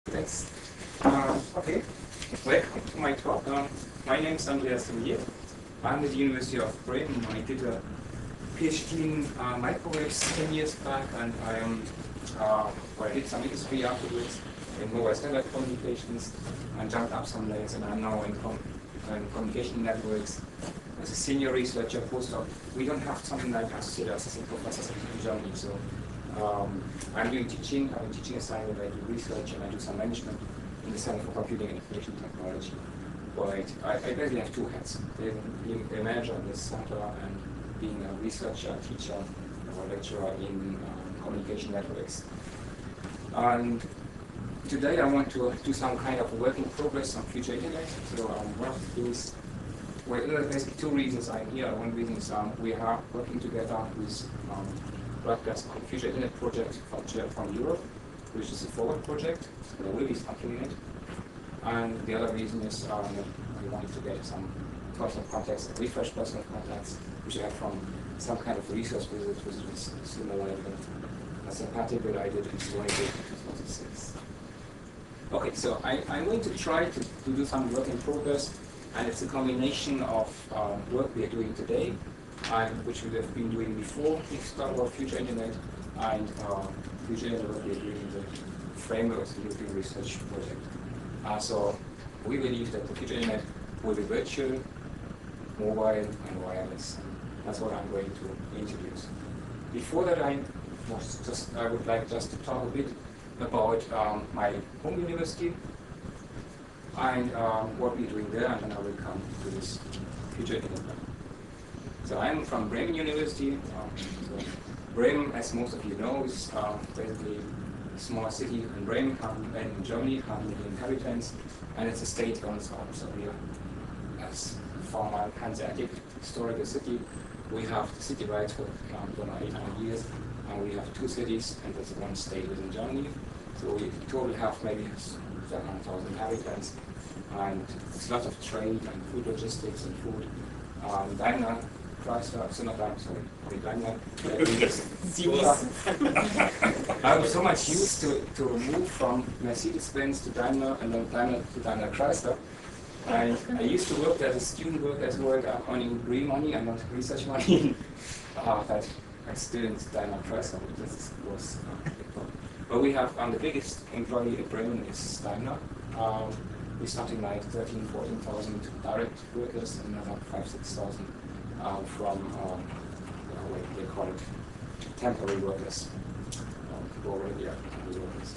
Thanks. Okay, welcome to my talk. My name is Andreas Timm-Giel. I'm at the University of Bremen. I did a PhD in microwaves 10 years back, and I did some industry afterwards in mobile standard communications and jumped up some layers, and I'm now in communication networks as a senior researcher, postdoc. We don't have something like associate professors in Germany, so I'm doing teaching. I'm a teaching assignment. I do research and I do some management in the Center for Computing and Information Technology. But I basically have two hats: being a manager in the center and being a researcher, teacher, or lecturer in communication networks. And today I want to do some kind of work in progress on future internet. So one of the things, well, basically two reasons I'm here. One reason is we are working together with broadcast on future internet project from Europe, which is a forward project. So there will be something in it. And the other reason is that we wanted to get some personal contacts, refresh personal contacts, which I have from some kind of research visit, which is similar to a sabbatical I did in 2006. Okay, so I'm going to try to do some work in progress, and it's a combination of work we are doing today, and which we have been doing before we start our future internet, and future internet work we are doing in the framework of the European Research Project. So we believe that the future internet will be virtual, mobile, and wireless. That's what I'm going to introduce. Before that, I would like just to talk a bit about my home university and what we're doing there, and then I will come to this future internet. So I'm from Bremen University. So Bremen, as most of you know, is basically a small city in Bremen, in Germany, 100 million inhabitants, and it's a state on its own. So we are, as former Hanseatic historical city, we have the city rights for 800 years, and we have two cities, and there's one state within Germany. So we total have maybe 700,000 inhabitants, and it's lots of trade and food logistics and food. Daimler, Chrysler, so not Daimler, sorry, Daimler. I'm so much used to move from Mercedes-Benz to Daimler and then Daimler to Daimler Chrysler. I used to work as a student, work as work earning real money and not research money. But I still in Daimler Chrysler, but this was but we have the biggest employee in Bremen is Daimler, with something like 13,000, 14,000 direct workers and another 5,000, 6,000 from what they call it, temporary workers, people already are temporary workers.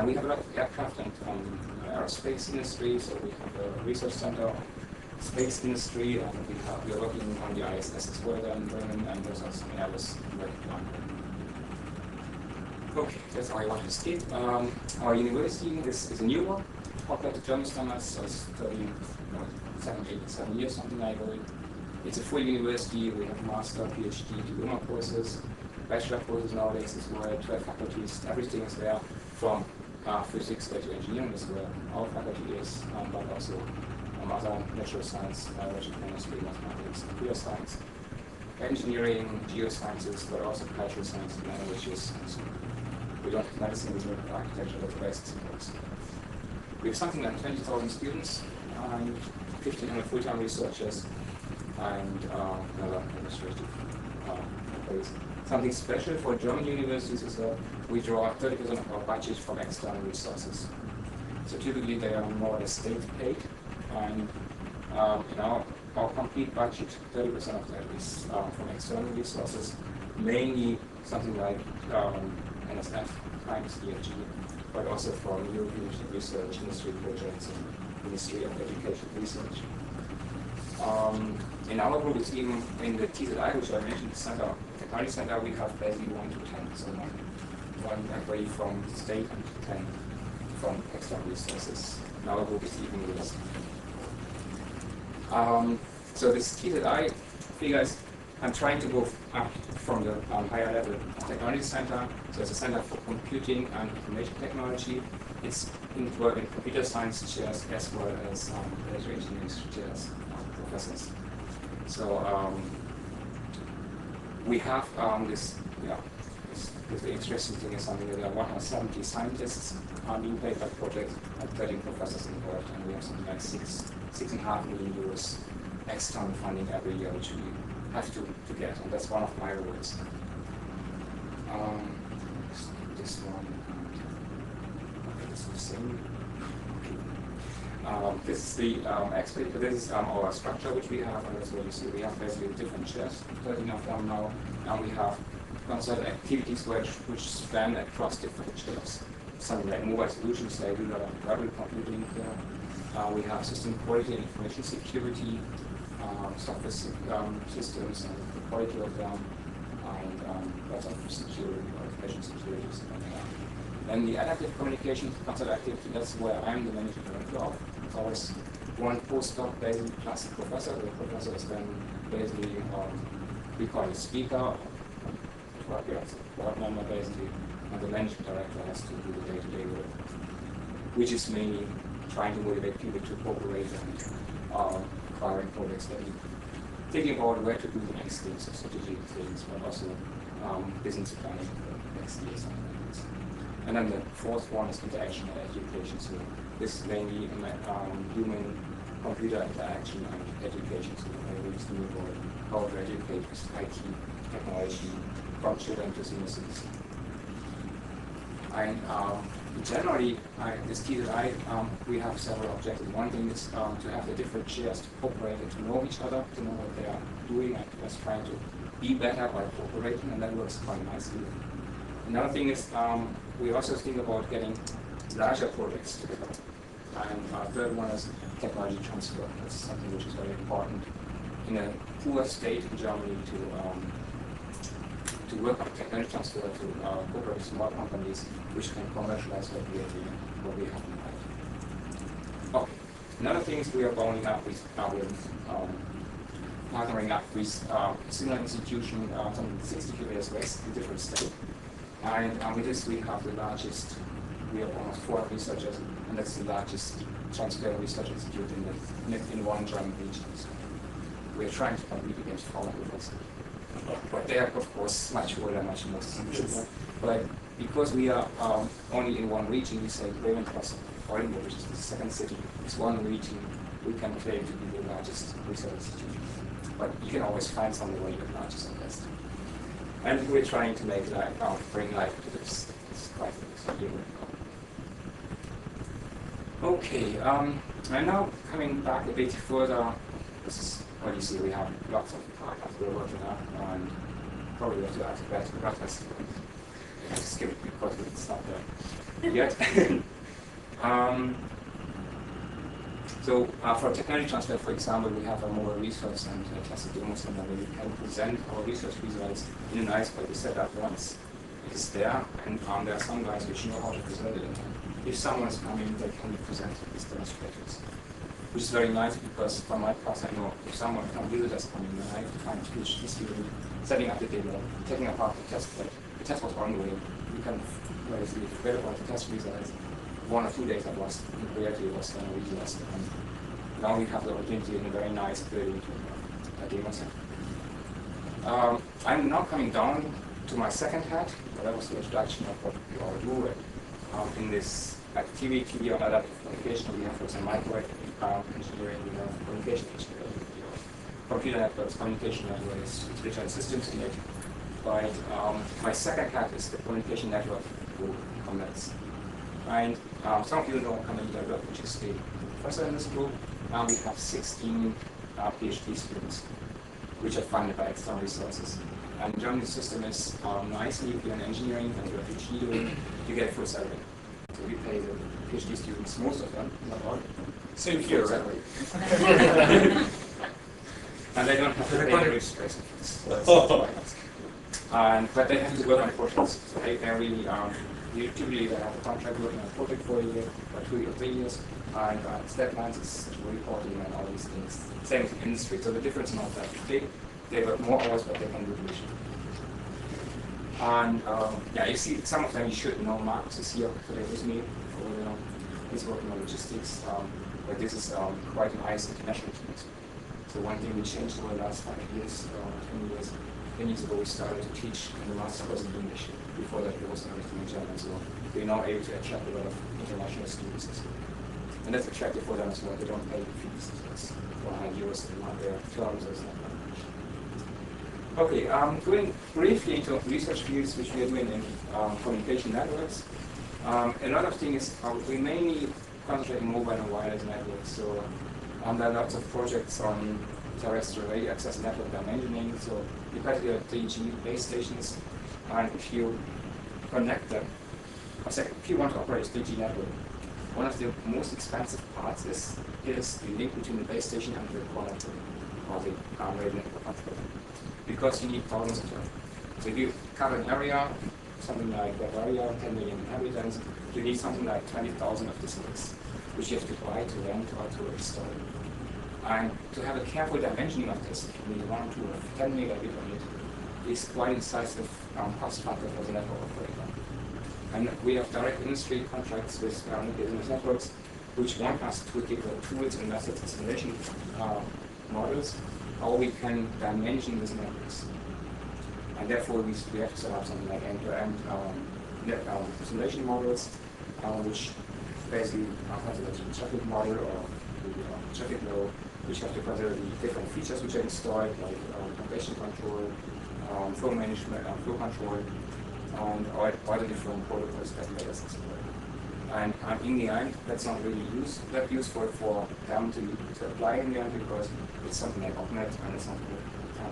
We have a lot of aircraft and aerospace industry, so we have a research center on space industry, and we are working on the ISS as well in Bremen, and there's also an Airbus working on. Okay, that's how I want to skip. Our university is a new one, compared to German standards, so it's 7 years, something like that. It's a full university. We have master, PhD, diploma courses, bachelor courses nowadays as well, 12 faculties, everything is there, from physics to engineering as well. Our faculty is, but also other natural science, biology, chemistry, mathematics, computer science, engineering, geosciences, but also cultural science and languages. So we don't have medicine, we don't have architecture, but the rest is we have something like 20,000 students, and 1,500 full-time researchers, and another administrative employees. Something special for German universities is that we draw 30% of our budget from external resources. So typically they are more or less state paid, and our complete budget, 30% of that is from external resources, mainly something like NSF times EFG, but also from European research, industry projects, and Ministry of Education research. In our group, it's even in the TZI, which I mentioned, the Technology Center, we have basically 1 to 10, so one employee from state and 10 from external resources. In our group, it's even less. So this TZI figures, I'm trying to go up from the higher level Technology Center. So it's a center for computing and information technology. It's in computer science chairs as well as laser engineering chairs, professors. So we have this the interesting thing is something that there are 170 scientists being paid by projects, and 13 professors involved, and we have something like 6.5 million euros external funding every year, which we have to get, and that's one of my roles. This one, okay, this is the same. Okay. This is the this is our structure which we have, and that's what you see. We have basically different chairs, 13 of them now, and we have concert activities which span across different chairs. Something like mobile solutions, like wearable computing. We have system quality and information security, software systems and the quality of them, and lots of security or information security. Then the adaptive communication concert activity, that's where I'm the managing director of. It's always one postdoc basically plus a professor. The professor is then basically, we call it speaker, board member basically, and the managing director has to do the day-to-day work, which is mainly trying to motivate people to cooperate and acquiring projects that you thinking about where to do the next things, so strategic things, but also business planning for the next year, something like this. And then the fourth one is interaction and education. So this is mainly human-computer interaction and education. So we just knew about how to educate with IT technology from children to seniors. And generally, this TZI, we have several objectives. One thing is to have the different chairs to cooperate and to know each other, to know what they are doing, and just trying to be better by cooperating, and that works quite nicely. Another thing is we also think about getting larger projects together. And third one is technology transfer. That's something which is very important in a poor state in Germany to work on technology transfer to cooperate with small companies which can commercialize what we are doing, what we have in mind. Okay. Another thing is we are bounding up with partnering up with similar institutions, some 60 kilometers west in different states. And with this we have the largest, we have almost 400 researchers, and that's the largest transfer research institute in one German region. So we're trying to compete against foreign universities. But they are, of course, much older, much more senior. But because we are only in one region, we say Bremen plus Oldenburg, which is the second city, is one region, we can claim to be the largest research institution. But you can always find somewhere where you're largest and best. And we're trying to make life, bring life to this quite a. Okay, I'm now coming back a bit further. This is what you see, we have lots of partners we're working on, and probably have to ask that to Ratas. I have to skip it because it's not there yet. So for technology transfer, for example, we have a mobile resource and a classic demo center where we can present our research results in a nice way. We set up once it's there, and there are some guys which know how to present it. If someone is coming, they can present these demonstrators, which is very nice because from my class I know if someone from visitors coming, then I have to find which is student, setting up the demo, taking apart the test bed. The test was ongoing. You can basically forget about the test results. 1 or 2 days at once, in reality it was really less. And now we have the opportunity in a very nice building to a demo center. I'm now coming down to my second hat, but that was the introduction of what we all do. In this activity on adaptive communication, we have for example microwave engineering, we have communication engineering, we have computer networks, communication networks, digital systems in it. But my second hat is the communication network group, COMNETS. And some of you know Community Network, which is the professor in this group. We have 16 PhD students, which are funded by external resources. And in Germany, the system is nicely, if you're in engineering and you're a PhD doing, you get a full salary. So we pay the PhD students, most of them, not all, same here, salary. And they don't have to pay registration fees. But they have to work on projects. So they really, typically they have a contract working on a project for a year, or 2 or 3 years, and deadlines is reporting and all these things. Same with the industry. So the difference is not that big. They work more hours, but they can do division. And yeah, you see some of them you should know. Marcus is here today with me. He's working on logistics, but this is quite a nice international team. So one thing we changed over the last 5 years, 10 years. 10 years ago we started to teach in the master's course in English. Before that it was everything in German. So we're now able to attract a lot of international students as well. And that's attractive for them as well. They don't pay the fees. That's 100 euros a month. Their terms is not that much. Okay, going briefly into research fields which we are doing in communication networks. A lot of things we mainly concentrate on mobile and wireless networks. So there are lots of projects on terrestrial radio access network dimensioning. So you particularly 3G base stations, and if you connect them, if you want to operate a 3G network, one of the most expensive parts is the link between the base station and the connector, or the radio network controller, because you need thousands of them. So if you cover an area, something like Bavaria, 10 million inhabitants, you need something like 20,000 of these links, which you have to buy, to rent, or to install. And to have a careful dimensioning of this, you need 1 to 10 megabit on it, is quite incisive cost factor for the network operator. And we have direct industry contracts with business networks, which want us to give the tools and methods and simulation models, how we can dimension these networks. And therefore, we have to set up something like end-to-end simulation models, which basically consider the traffic model or the traffic flow, which have to consider the different features which are installed, like congestion control, flow management, flow control, and all the different protocols that let us explore. And in the end, that's not really that useful for them to apply in the end, because it's something like OpNet, and it's not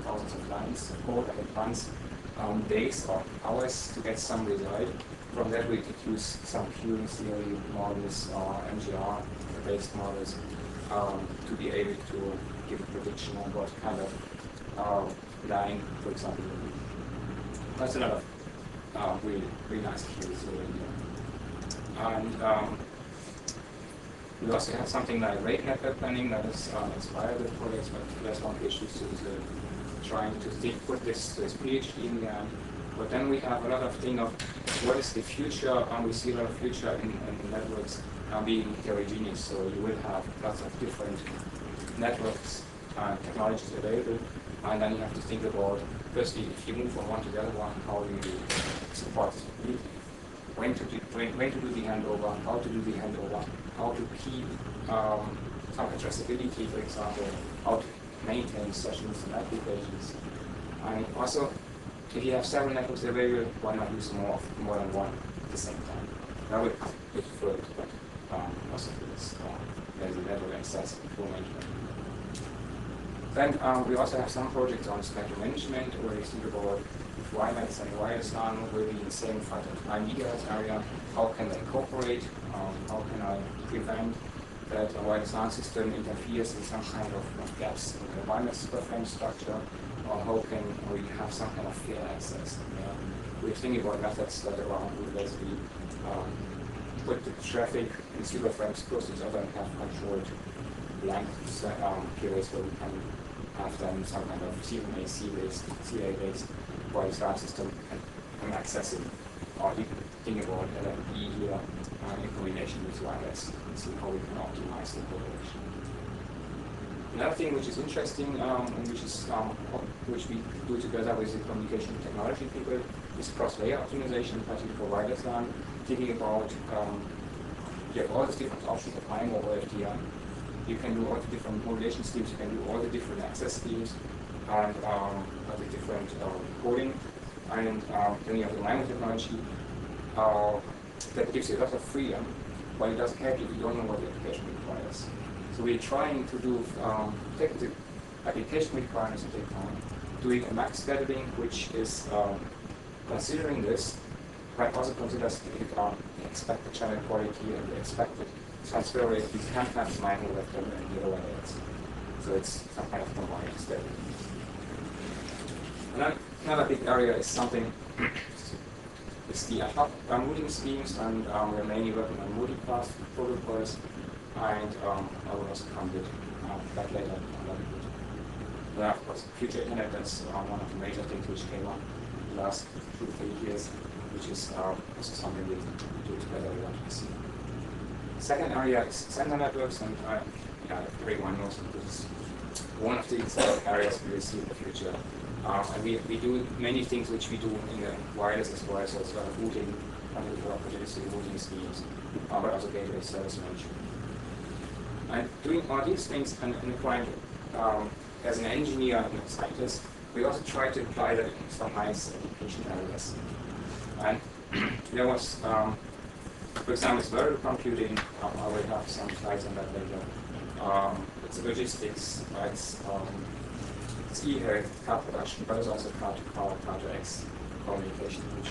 thousands of lines of code, and it runs days or hours to get some result. From that, we could use some queuing theory models or MGR-based models to be able to give a prediction on what kind of line, for example, will be. That's a lot of really nice queues over here. And we also have something like rate network planning that is inspired with projects, but there's one PhD student trying to put this to his PhD in the end. But then we have a lot of thing of what is the future, and we see a lot of future in networks being heterogeneous. So you will have lots of different networks and technologies available, and then you have to think about, firstly, if you move from one to the other one, how do you support it? When to do the handover, how to do the handover, how to keep some addressability, for example, how to maintain sessions and applications. And also, if you have several networks available, why not use more than one at the same time? That would be preferred, but also this as a network access and flow management. Then we also have some projects on spectrum management, where we think about if WiMAX and wireless LAN will be in the same 5 GHz area, how can they cooperate? How can I prevent that a wireless LAN system interferes in some kind of gaps in the WiMAX frame structure, or how can we have some kind of fair access? We're thinking about methods that around will basically put the traffic in super frames close to each other and have controlled length periods where we can have them some kind of CMA, CA-based wireless LAN system and access it, or you can think about LME here in combination with wireless and see how we can optimize the correlation. Another thing which is interesting, and which we do together with the communication technology people, is cross-layer optimization, particularly for wireless LAN. Thinking about you have all these different options of MIMO or FDR. You can do all the different modulation schemes. You can do all the different access schemes and all the different coding. And then you have the MIMO technology that gives you a lot of freedom, but it doesn't help you if you don't know what the application requires. So we're trying to do take the application requirements into account, doing a max scheduling, which is considering this, but also considers the expected channel quality and the expected transfer rate. You can't have MIMO vector and the other one else. So it's some kind of combined scheduling. Another big area is something. It's the ad hoc routing schemes, and we're mainly working on multi-path protocols. And I will also come with that later. Then, of course, future internet, that's one of the major things which came up in the last 2-3 years, which is also something we do together, we want to see. Second area is sensor networks, and everyone knows that this is one of the areas we will see in the future. And we do many things which we do in the wireless as well, so it's routing, opportunistic routing schemes, but also gateway service management. And doing all these things and applying as an engineer and a scientist, we also try to apply that in some nice application areas. And there was, for example, it's wearable computing. I will have some slides on that later. It's logistics, right? It's e-health, car production, but it's also car-to-car, car-to-X communication, which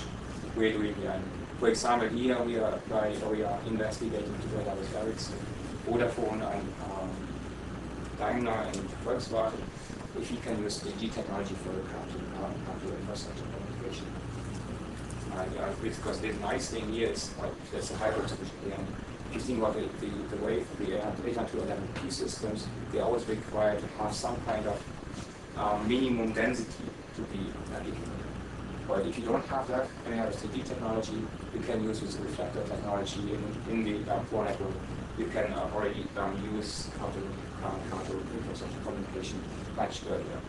we're doing here. For example, here we are investigating together with Ericsson, Vodafone, and Daimler and Volkswagen if you can use 3G technology for the car-to infrastructure communication. Because the nice thing here is there's a hybrid solution here. If you think about the way the 802.11p systems, they always require to have some kind of minimum density to be applicable. But if you don't have that, and you have 3D technology, you can use this reflector technology in the core network. You can already use how to infrastructure communication much earlier.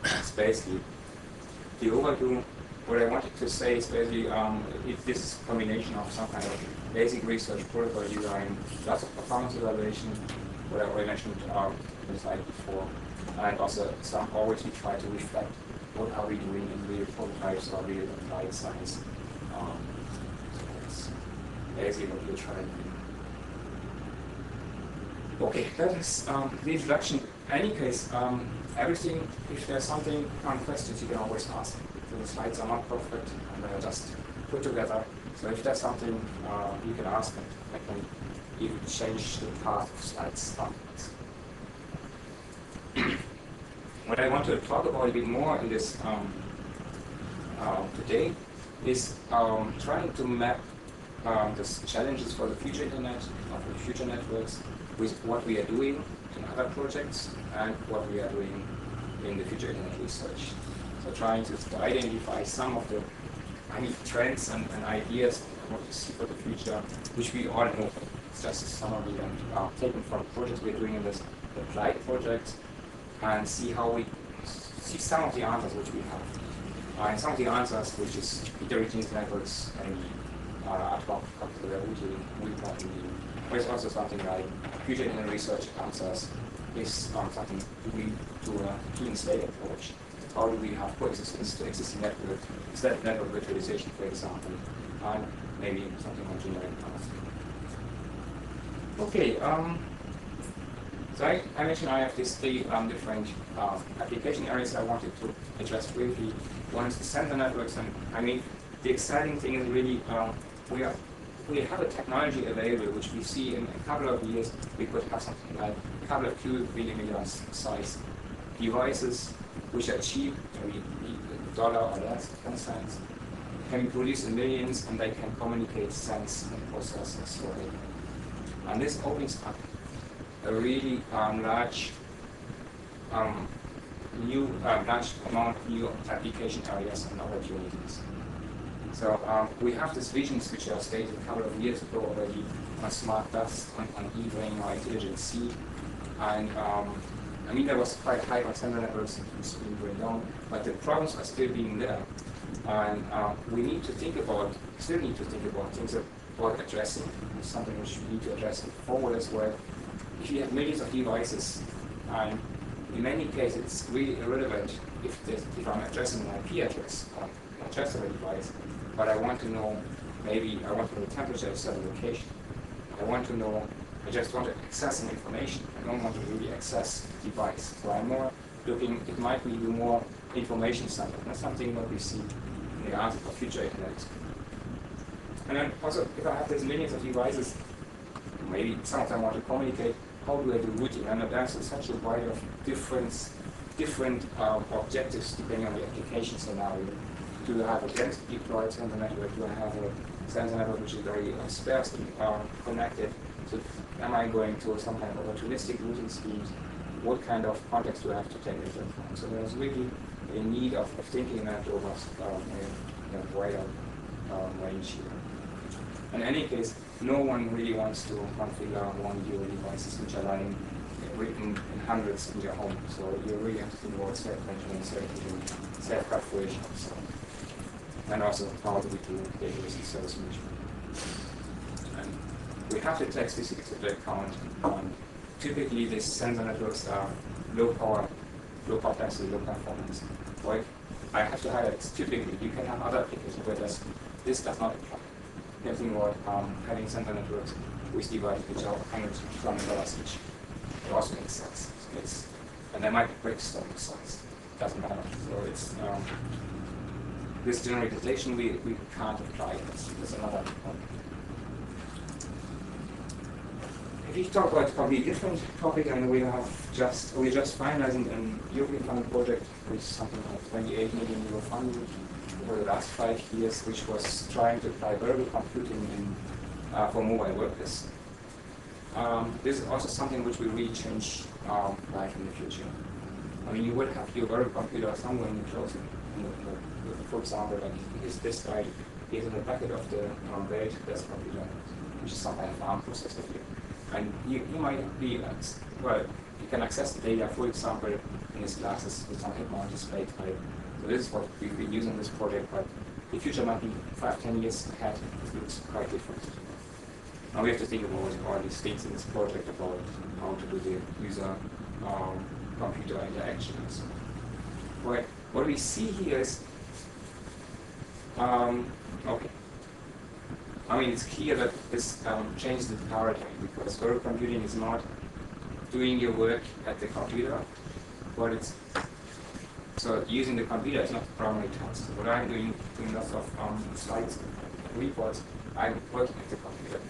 It's basically the overview. What I wanted to say is basically if this is a combination of some kind of basic research, protocol design, lots of performance evaluation, what I already mentioned on the slide before, and also always we try to reflect what are we doing in real prototypes or real applied science. So that's basically what we're trying to do. Okay, that is the introduction. In any case, everything, if there's something on questions, you can always ask. So the slides are not perfect, and they are just put together. So if there's something you can ask, and I can even change the path of slides afterwards. What I want to talk about a bit more in this today is trying to map the challenges for the future internet, of the future networks, with what we are doing in other projects and what we are doing in the future internet research. So trying to identify some of the trends and ideas what we see for the future, which we all know. It's just a summary and taken from projects we're doing in this applied project, and see how we see some of the answers which we have. And some of the answers, which is heterogeneous networks and ad hoc routing, reporting. There's also something like future internet research answers is something to a clean slate approach. How do we have coexistence to existing network, instead network virtualization, for example, and maybe something on generic paths. Okay, so I mentioned I have these three different application areas I wanted to address briefly. One is the sensor networks, and I mean, the exciting thing is really we have a technology available which we see in a couple of years we could have something like a couple of cubic millimeters size devices which are cheap, maybe $1 or less, 10 cents, can be produced in millions, and they can communicate, sense, and process and store data. And this opens up a really large amount of new application areas and opportunities. So we have these visions which are stated a couple of years ago already on smart dust, on e-brain or intelligent seed, and I mean, there was quite high on sensor networks being going down, but the problems are still being there. And we need to think about, still need to think about things about addressing. It's something which we need to address forward as well. If you have millions of devices, and in many cases it's really irrelevant if I'm addressing an IP address on just a device, but I want to know, maybe I want to know the temperature of a certain location. I just want to access some information. I don't want to really access the device. So I'm more looking, it might be more information center. That's something that we see in the answer for future internet. And then also, if I have these millions of devices, maybe some of them want to communicate, how do I do routing? And there's such a variety of different objectives depending on the application scenario. Do you have a densely deployed sensor network? Do I have a sensor network which is very sparsely connected? So am I going to some kind of opportunistic routing schemes? What kind of context do I have to take into account? So there's really a need of thinking that over a wider range here. In any case, no one really wants to configure one euro devices which are lying written in hundreds in your home. So you really have to think about self-control, self-preparation. So and also how do we do database and service management. And we have to take this into account. Typically, these sensor networks are low power density, low performance. Right? I have to highlight it's typically. You can have other applications where this does not apply. You can think about having sensor networks with devices which are $100 each. It also makes sense. And there might be bricks on the size. Doesn't matter. So it's this generalization we can't apply. That's another point. If you talk about probably a different topic, and we're just finalizing an European funded project with something like 28 million euro funding over the last 5 years, which was trying to apply wearable computing for mobile workers. This is also something which will really change life in the future. I mean, you would have your wearable computer somewhere in the closet. For example, like this guy is in the back of the bed, there's a computer, which is some kind of ARM processor here. And you might be, well, you can access the data, for example, in his glasses with some head-mount display type. So this is what we've been using this project, but the future might be 5-10 years ahead. It looks quite different. Now we have to think about all these things in this project about how to do the user computer interactions. Right. What we see here is, okay. I mean, it's clear that this changes the paradigm because wearable computing is not doing your work at the computer, but it's so using the computer is not the primary task. What I'm doing lots of slides, reports, I'm working at the computer.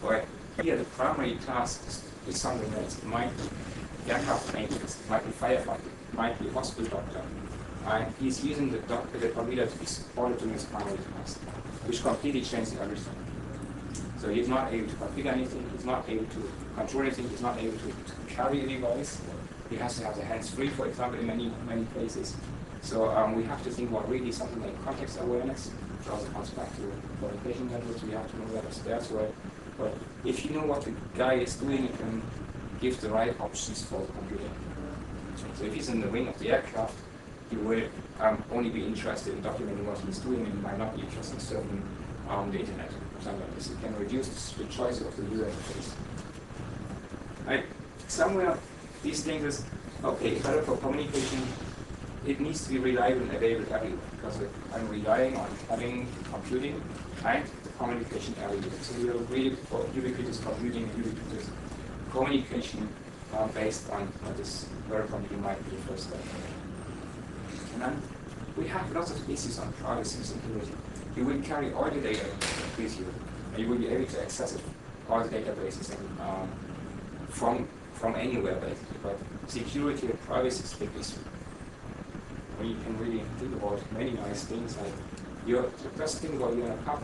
But here, the primary task is something that might be aircraft maintenance, might be firefighting, might be hospital doctor. And he's using the computer to be supported to his primary task, which completely changes everything. So he's not able to configure anything, he's not able to control anything, he's not able to carry a device. He has to have the hands free, for example, in many places. So we have to think about really something like context awareness, which also comes back to communication networks. We have to know that as that's right. But if you know what the guy is doing, you can give the right options for the computer. So if he's in the wing of the aircraft, you will only be interested in documenting what he's doing, and you might not be interested in surfing the internet or something like this. You can reduce the choice of the user interface. Right. Somewhere these things is okay, better for communication. It needs to be reliable and available everywhere because I'm relying on having computing and the communication everywhere. So we are really for ubiquitous computing and ubiquitous communication based on this wearable computing might be the first step. And then we have lots of issues on privacy and security. You will carry all the data with you, and you will be able to access it, all the databases and, from anywhere basically. But security and privacy is a big issue. When you can really think about many nice things like just think about you're in a pub,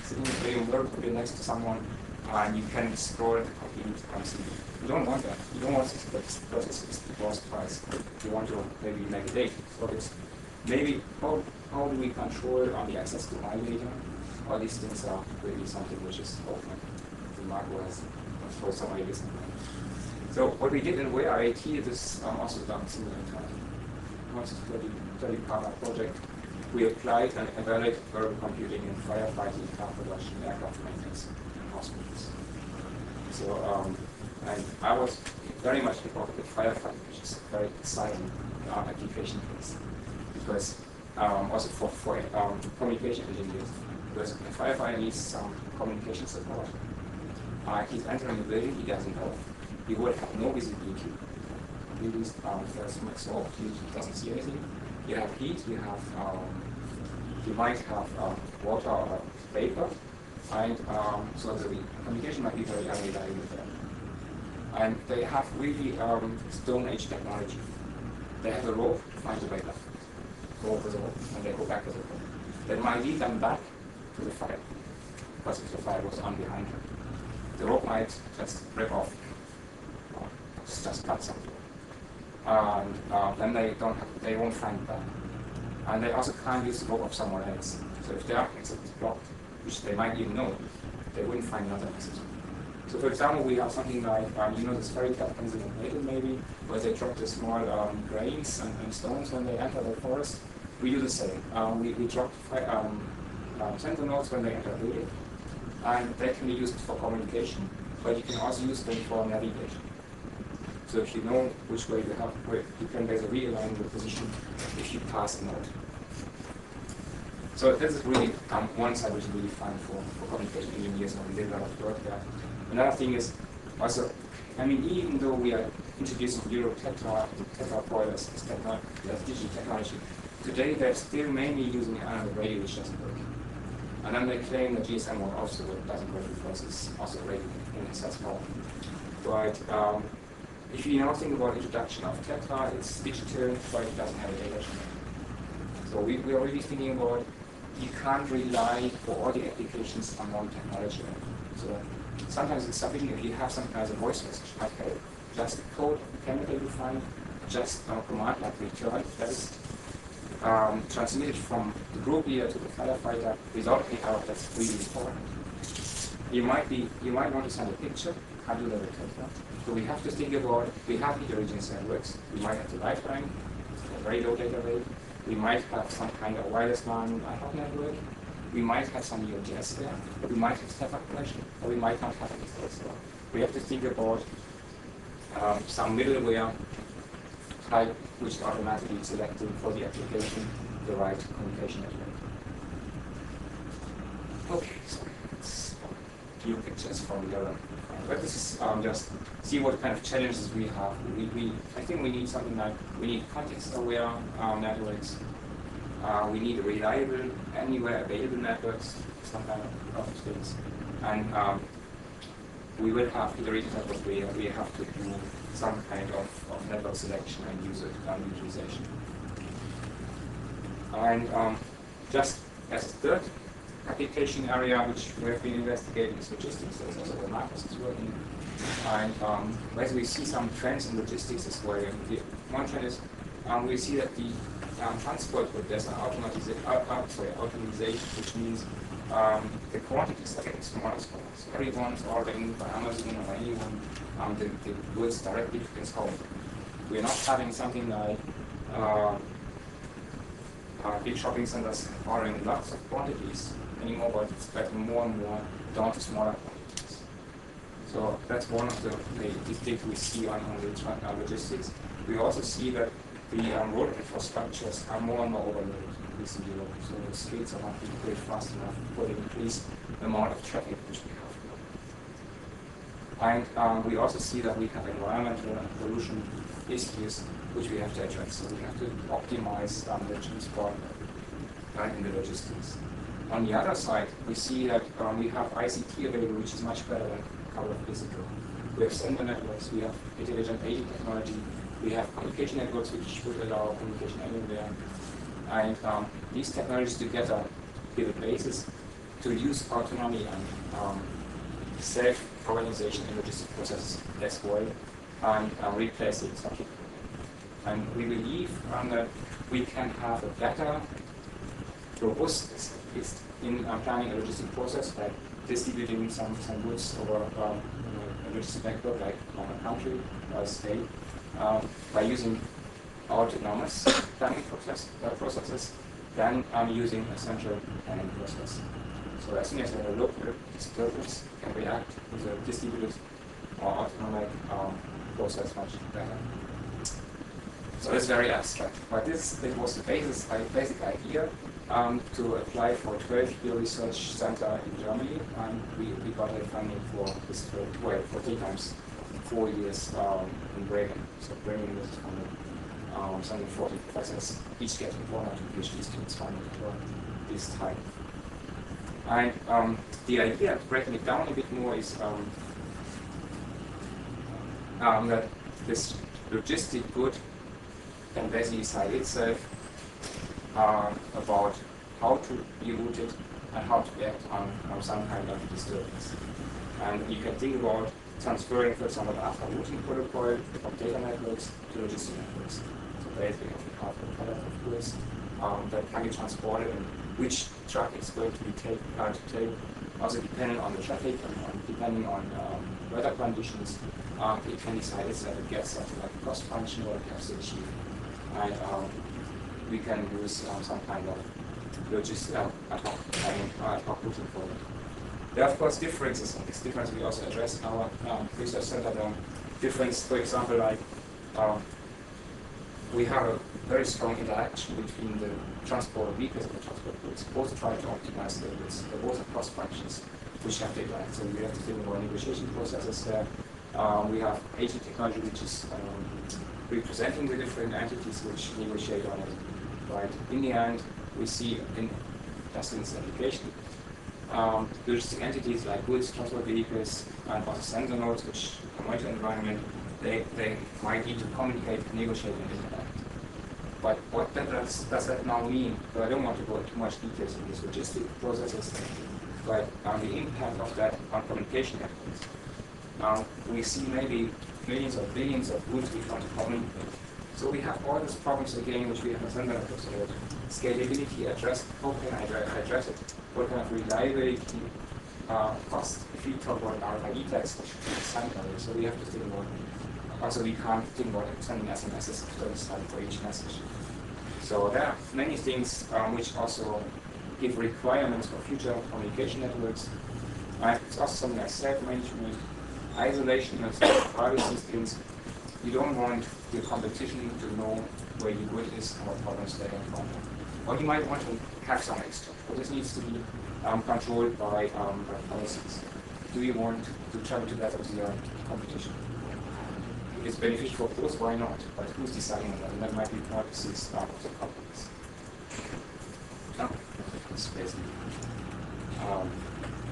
sitting in a work next to someone, and you can scroll the computer to come see. You don't want that. You don't want to because it's the worst price. You want to maybe make a date. So it's maybe how do we control on the access to my data? All these things are really something which is open. The market has for somebody listening. So what we did in WIT is also done similar time. Once a 30 partner project, we applied and evaluated wearable computing in firefighting, car production, aircraft maintenance, and hospitals. So and I was very much involved with firefighting, which is a very exciting application case. Because also for communication engineers, because a firefighter needs some communication support. He's entering a building, he doesn't know. He will have no visibility. He is first off, he doesn't see anything. You have heat, you might have water or vapor, and so the communication might be very unreliable with them. And they have really Stone Age technology. They have a rope to find the way back. Go over the rope, and they go back to the rope. That might lead them back to the fire, because if the fire goes on behind them, the rope might just rip off, or just cut something. And then they won't find it back. And they also can't use the rope of someone else. So if their exit is blocked, which they might even know, they wouldn't find another exit. So for example, we have something like, this fairy cat incident maybe, where they drop the small grains and stones when they enter the forest. we do the same. We drop sensor nodes when they enter a building, and they can be used for communication, but you can also use them for navigation. So if you know which way you have, you can basically realign the position if you pass a node. So this is really one side which is really fun for communication engineers, and we did a lot of work there. Another thing is also, I mean, even though we are introducing Euro Tetra boilers as digital technology, today they're still mainly using analog radio, which doesn't work. And then they claim that GSM will also doesn't work because it's also radio in excess power. But if you now think about introduction of Tetra, it's digital, but it doesn't have a data channel. So we are really thinking about, you can't rely for all the applications on one technology. So sometimes it's something, if you have some kind of voice message, okay, just code chemically defined, just a command like return, that is transmitted from the group leader to the firefighter without any error, that's really important. You might want to send a picture, can't do that with Tetra. So we have to think about, we have heterogeneous networks, we might have the lifeline, a very low data rate, we might have some kind of wireless LAN ad hoc network, we might have some UGS there, we might have Tetra connection, or we might not have anything. So we have to think about some middleware type which is automatically selecting for the application the right communication network. Okay, so it's a few pictures from the other. But this is just see what kind of challenges we have. I think we need something like, we need context-aware networks. We need reliable, anywhere available networks, some kind of things. And we will have heterogeneous networks where we have to do some kind of network selection and user utilization. And just as a third application area which we have been investigating is logistics. That's also where Marcus is working. And as we see some trends in logistics as well. One trend is we see that the transport, there's an automatization, which means the quantities are getting smaller and smaller. So everyone's ordering by Amazon or anyone the goods directly to his home. We're not having something like big shopping centers ordering lots of quantities anymore, but it's getting more and more down to smaller quantities. So that's one of the things we see on the logistics. We also see that the road infrastructures are more and more overloaded in Eastern Europe. So the streets are not being built fast enough for the increased amount of traffic which we have. And we also see that we have environmental and pollution issues which we have to address. So we have to optimize the transport in the logistics. On the other side, we see that we have ICT available, which is much better than a couple of years ago. We have sensor networks, we have intelligent agent technology, we have communication networks which would allow communication anywhere. And these technologies together give a basis to use autonomy and self-organization in logistic processes as well, and replacing some people. And we believe that we can have a better robustness in planning a logistic process, like distributing some goods over a logistic network, like on a country or a state, by using autonomous planning processes, than using a central planning process. So as soon as a local disturbance can react with a distributed or autonomic process much better. So it's very abstract, but this was the basic idea to apply for a 12-year research center in Germany, and we got a funding for this for 3 times 4 years in Bremen. So Bremen was funded, some 40 professors, each getting 1 or 2 PhD students funded for this time. And the idea, breaking it down a bit more, is that this logistic good can basically decide itself about how to be routed and how to act on some kind of disturbance. And you can think about transferring, for example, after routing protocol from data networks to logistic networks. So basically, you have a pallet of goods that can be transported, and which truck is going to be taken to take, also depending on the traffic and depending on weather conditions, it can decide itself. It gets something like a cost function or it has to achieve. And we can use some kind of logistic ad hoc routing for it. There are of course differences in this. Difference we also address in our research center. Difference, for example, like we have a very strong interaction between the transport vehicles and the transport goods. Both try to optimize the goods. They're both cross functions which have to interact. So we have to think about negotiation processes there. We have agent technology which is representing the different entities which negotiate on it. Right. In the end, we see just in this application, logistic entities like goods, transport vehicles, and also sensor nodes which come into the environment, they might need to communicate, negotiate, and interact. But what does that now mean? So I don't want to go into too much details in these logistic processes, but the impact of that on communication networks. We see maybe millions or billions of goods we want to communicate. So we have all these problems again, which we have in sensor networks about scalability addressed. How can I address it? What kind of reliability cost? If we talk about RFID tags, which should be sender, so we have to think about. Also, we can't think about sending SMSs for each message. So there are many things which also give requirements for future communication networks. It's also something like self-management, isolation, and privacy things. You don't want your competition to know where your good is and what problems they encounter. Or you might want to have some extra, but this needs to be controlled by policies. Do you want to travel together with your competition? If it's beneficial for both, why not? But who's deciding on that? And that might be policies of the companies. No, it's basically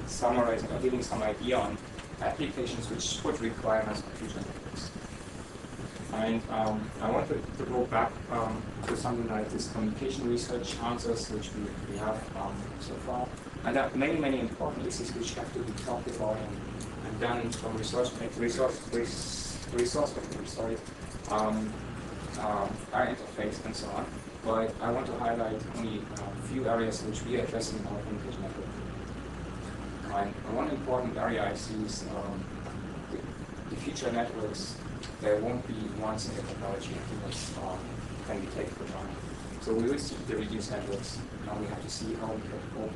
summarizing or giving some idea on applications which put requirements on future networks. And I want to go back to something like this communication research answers which we have so far. And there are many, many important issues which have to be talked about and done from resource our interface and so on. But I want to highlight only a few areas which we are addressing in our communication network. And one important area I see is the future networks. There won't be one single technology that can be taken for granted. So we will see the reduced networks. Now we have to see how we can cope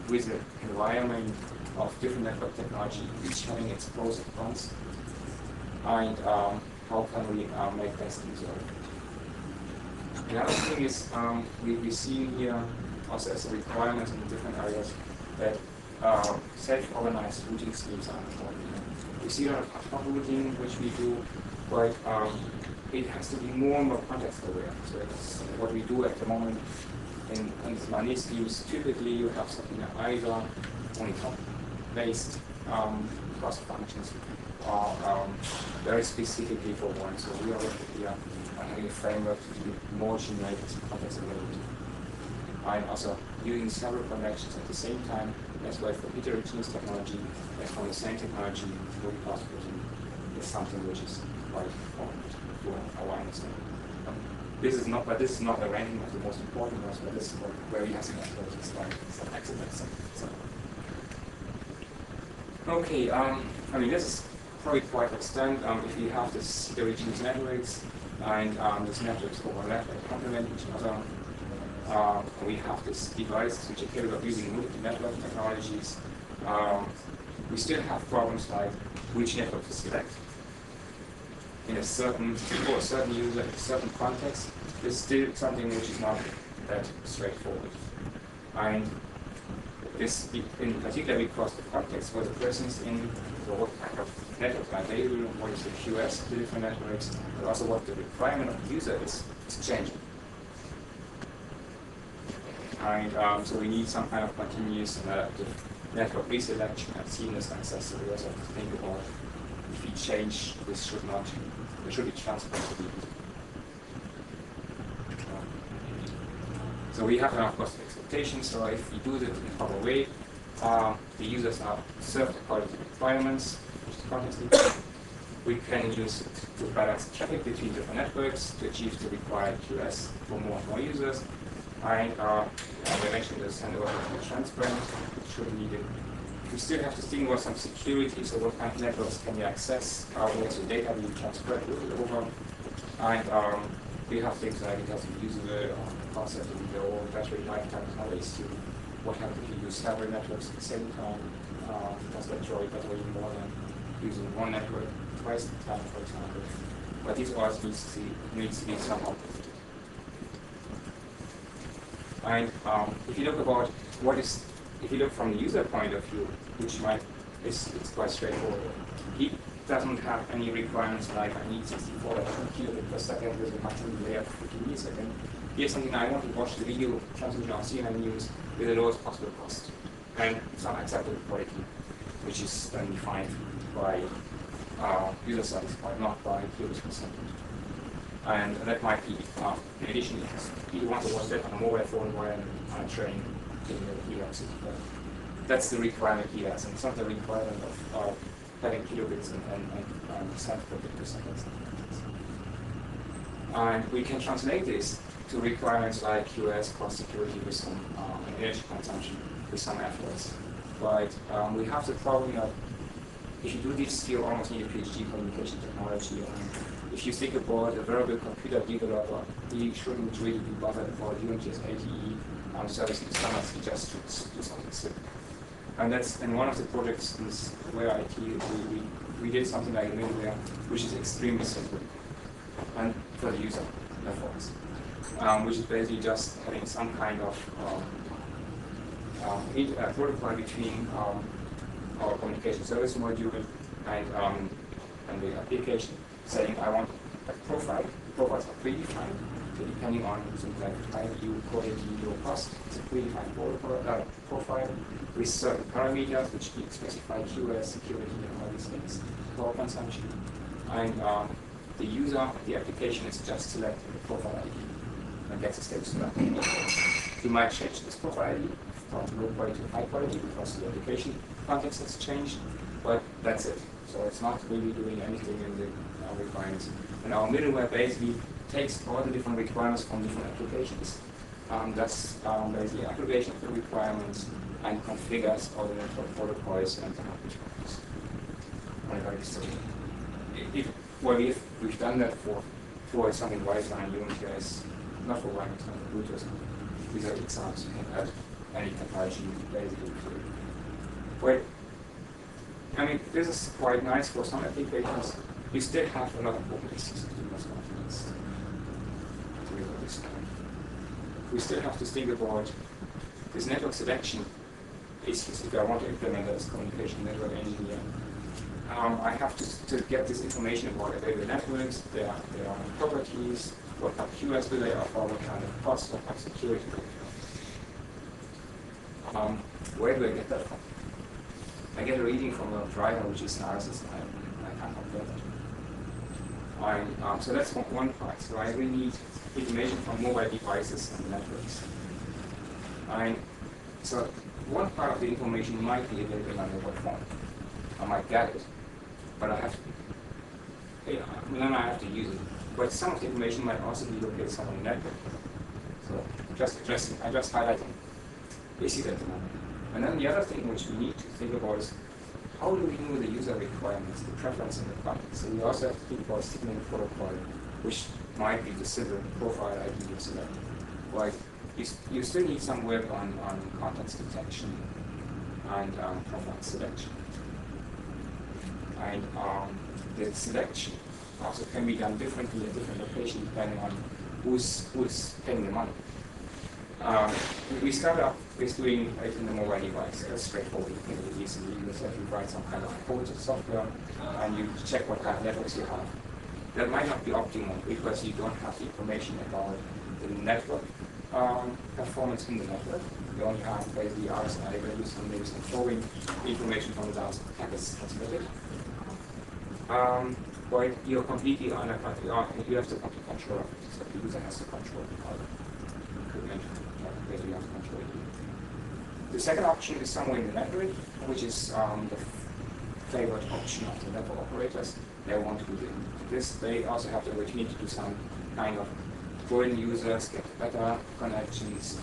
with the environment of different network technology, each having its pros and cons, and how can we make best use of it. The other thing is we see here also as a requirement in the different areas that self-organized routing schemes are important. We see a lot of ad hoc routing, which we do, but it has to be more and more context aware. So it's what we do at the moment in money schemes. Typically, you have something that either only based cross functions or very specifically for one. So we are working here on having a framework to do more generated context availability. And also using several connections at the same time, as well for heterogeneous technology, as from the same technology, really possible is something which is quite important for our understanding. This is not a ranking of the most important ones, but this is where we have some experts, some accidents. Okay, I mean, this is probably quite extent. If you have this heterogeneous networks and these networks overlap and complement each other, we have this devices which are capable of using multi-network technologies. We still have problems like which network to select in a certain, for a certain user, in a certain context. Is still something which is not that straightforward. And this, in particular, because the context where the person is in, so what kind of networks are available, what is the QoS of the different networks, but also what the requirement of the user is changing. And so we need some kind of continuous and adaptive network reselection and seamless access. So we also have to think about if we change, this should not, there should be transfer to the user. So we have, of course, expectations. So if we do that in a proper way, the users are served according to requirements, which is context. We can use it to balance traffic between different networks to achieve the required QoS for more and more users. And we mentioned this and over transparent, should be needed. We still have to think about some security, so what kind of networks can you access, what's the data being transferred over, and we have things like it has to be usable, concept of the battery lifetime, other issue. What happens if you use several networks at the same time? Does that draw battery more than using one network twice the time, for example? But this also needs to be somehow. And if you look about if you look from the user point of view, which it's quite straightforward. He doesn't have any requirements like I need 64 kilobit per second with a maximum delay of 50 milliseconds. Here's something I want to watch the video transmission on CNN News with the lowest possible cost and some acceptable quality, which is then defined by user satisfied, not by kilobits per second. And that might be, in addition, if you want to watch that on a mobile phone while on a train, that's the requirement he has, and it's not the requirement of having kilobits and cents per bit per second. And we can translate this to requirements like QoS, cost security with some energy consumption with some efforts. But we have the problem that if you do this, you almost need a PhD communication technology. If you think about a wearable computer developer, he shouldn't really be bothered about UMTS LTE servicing standards. He just should do something simple. And that's in one of the projects where IT we did something like a middleware, which is extremely simple and for the user, which is basically just having some kind of protocol between our communication service module and the application, saying I want a profile. Profiles are predefined, so depending on something like time, view, quality, low cost, it's a predefined profile with certain parameters which specify QoS, security, and all these things, power consumption. And the user, the application is just selecting the profile ID and gets a status to that. You might change this profile ID from low quality to high quality because the application context has changed, but that's it. So it's not really doing anything in the requirements. And our middleware basically takes all the different requirements from different applications. That's basically aggregation of the requirements and configures all the network protocols and the applications. Well, we've done that for something Wi-Fi and UMTS, not for Wi-Fi, it's not for Bluetooth. These are examples. You can add any technology basically. Well, I mean, this is quite nice for some applications. We still have a lot of open issues to most confidence. We still have to think about this network selection issues. If I want to implement that as communication network engineer, I have to get this information about available networks, their properties, what kind of QoS do they offer, what kind of cost, what kind of security. Where do I get that from? I get a reading from a driver which is nice, I can't compare that. So that's one part. So I really need information from mobile devices and networks. So one part of the information might be available on mobile phone. I might get it, but I have to. Then I have to use it. But some of the information might also be located somewhere on the network. So I just highlighted issues at the moment. And then the other thing which we need to think about is how do we know the user requirements, the preference in the context. So we also have to think about signaling protocol, which might be the simple profile ID you select. Like you still need some work on context detection and profile selection. And the selection also can be done differently at different locations depending on who's paying the money. We start up with doing it in the mobile device. That's straightforward. You can do it easily. You write some kind of code or software and you check what kind of networks you have. That might not be optimal because you don't have the information about the network performance in the network. You only have basically RSI values and maybe some throwing information from the data packets transmitted. But you're completely under control. You have the complete control of it. So the user has to control the equipment. Basically, have to control it. The second option is somewhere in the network, which is the favored option of the network operators. They want to do this. They also have the opportunity to do some kind of growing users, get better connections.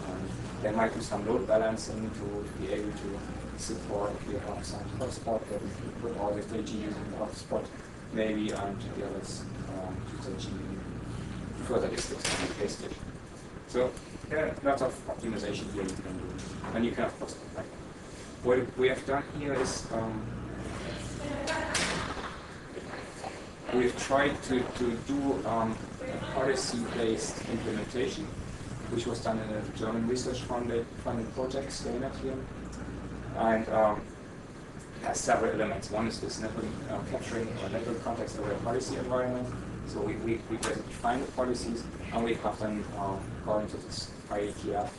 They might do some load balancing to be able to support if you have some hotspot that you put all the 3G using the hotspot, maybe, and the others 2G further distance from the base station. So there are lots of optimization here you can do. And you can, of course, like, what we have done here is we've tried to do a policy-based implementation, which was done in a German research-funded project, SCANET here. And has several elements. One is this network capturing or network context-aware policy environment. So we basically define the policies, and we have them according to this IETF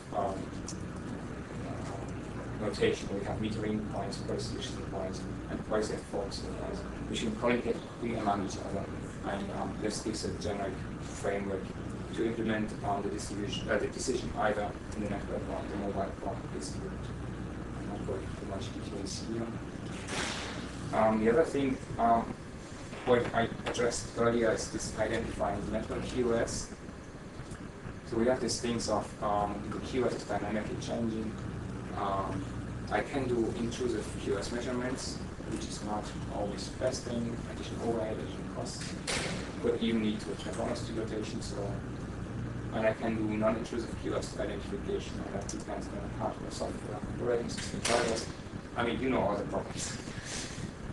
notation. We have metering points, policy listening points, and policy enforcement points, which can communicate among each other. And this gives a generic framework to implement the decision either in the network or the mobile or distributed. I'm not going into much details here. The other thing, what I addressed earlier is this identifying the network QoS. So we have these things of the QoS is dynamically changing. I can do intrusive QoS measurements, which is not always the best thing, additional overhead, additional costs, but even need to performance degradation. So, and I can do non-intrusive QoS identification, and that depends on hardware, software, operating system drivers. I mean, you know all the problems.